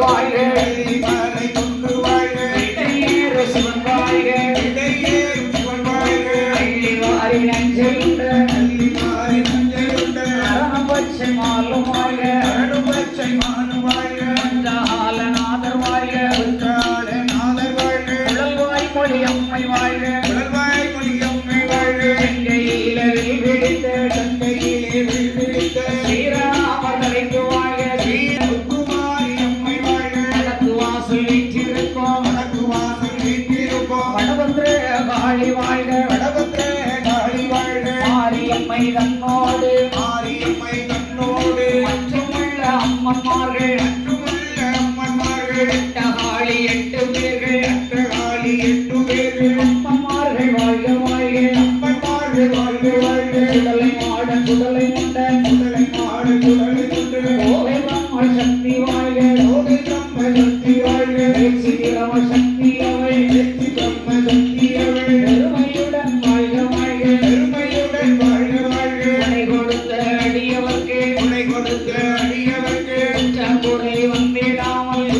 வாழ்க மலை கொண்டு வாழ்க இடையேறு சிவன் வாழ்க இடையேறு சிவன் வாழ்க அள்ளி வாரி நஞ்சையுண்ட அள்ளி வாரி நஞ்சையுண்ட அரணபட்சை மாலும் வாழ்க அரணபட்சை மாலும் வாழ்க அஞ்சாலநாதர் வாழ்க அஞ்சாலநாதர் வாழ்க உடல்வாய் மொழி அம்மை வாழ்க உடல்வாய் மொழி அம்மை வாழ்க கங்கையிலே விழித்த கங்கையிலே விழித்த ஸ்ரீராமர் தலைந்து வாழ்க காளி வாழ்க வடபத்ர காளி வாழ்க மாரியம்மை தன்னோடு மாரியம்மை தன்னோடு மற்றுமுள்ள அம்மன்மார்கள் மற்றுமுள்ள அம்மன்மார்கள் எட்டகாளி 8 பேர்கள் எட்டகாளி 8 பேர்கள் அம்மன்மார்கள் வாழ்க வாழ்க அம்மன்மார்கள் வாழ்க வாழ்க சுடலை மாட சுடலை முண்ட சுடலை மாட சுடலை முண்ட ஓகை பிரம்ம சக்தி வாழ்க ஓகை பிரம்ம சக்தி வாழ்க ஏச்சி பிரம்ம சக்தி அவை ஏச்சி பிரம்ம சக்தி அவை பெருமையுடன் வாழ்க வாழ்க பெருமையுடன் வாழ்க வாழ்க உனை கொடுத்த அடியவர்க்கு உனை கொடுத்த அடியவர்க்கு குறை வந்திடாமல்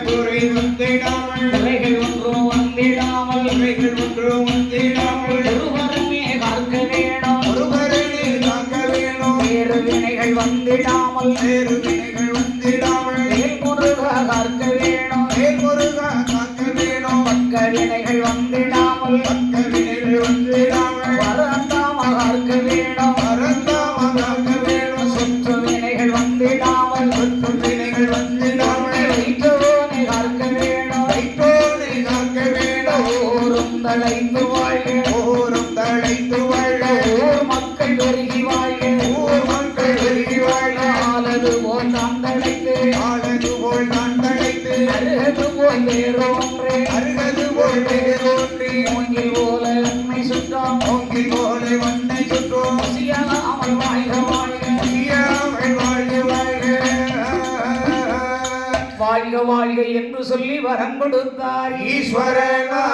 குறை வந்திடாமல் குறைகள் ஒன்றும் வந்திடாமல் குறைகள் ஒன்றும் வந்திடாமல் ஒருவருமே காக்க வேணும் ஒருவருமே காக்க வேணும் வேறு வினைகள் வந்திடாமல் வேறு வினைகள் வந்திடாமல் வேல்முருகா காக்க வேணும் வேல்முருகா காக்க வேணும் பக்க வினைகள் வந்திடாமல் பக்க வினைகள் வந்திடாமல் வரந்தாம காக்க வேணும் வரந்தாம காக்க வேணும் சொற்று வினைகள் வந்திடாமல் சொற்று வினைகள் வந்திடாமல் வைத்தோனை காக்க வேணும் வைத்தோனை காக்க வேணும் ஓரும் தழைத்து வாழ்க ஓரும் தழைத்து வாழ்க ஓர் மக்கள் பெருகி வாழ்க ஓர் மக்கள் பெருகி வாழ்க ஆலது போல் நான் தழைத்து ஆலது போல் நான் தழைத்து அருகது போல் வேறு ஒன்றே அருகது போல் வேறு ஒன்றே மூங்கில் போல உண்மை சுற்றம் மூங்கில் போல வண்ணை சுற்றம் முசியாமல் வாழ்க வாழ்க முசியாமல் வாழ்க வாழ்க வாழ்க வாழ்க என்று சொல்லி வரம் கொடுத்தார் ஈஸ்வரனா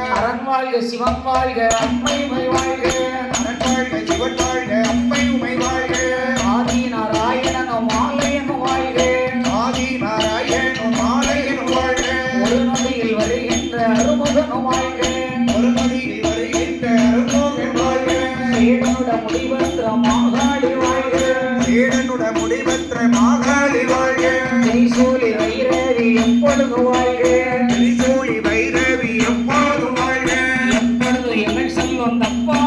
அரண் வாழ்க சிவன் வாழ்க அம்மை உமை வாழ்க அரண் வாழ்க சிவன் வாழ்க அம்மை உமை வாழ்க ஆதி நாராயணனும் மாலையனும் வாழ்க ஆதி நாராயணனும் மாலையனும் வாழ்க ஒரு நொடியில் வருகின்ற அருமுகனும் வாழ்க ஒரு நொடியில் வருகின்ற அருமுகன் வாழ்க சேடனுட முடிவற்ற மாகாளி வாழ்க சேடனுட முடிவற்ற மாகாளி வாழ்க திரிசூலி வைரவி எப்பொழுது வாழ்க திரிசூலி வைரவி எப்பொழுது வாழ்க எப்பொழுது எமை செல்வம் தப்பா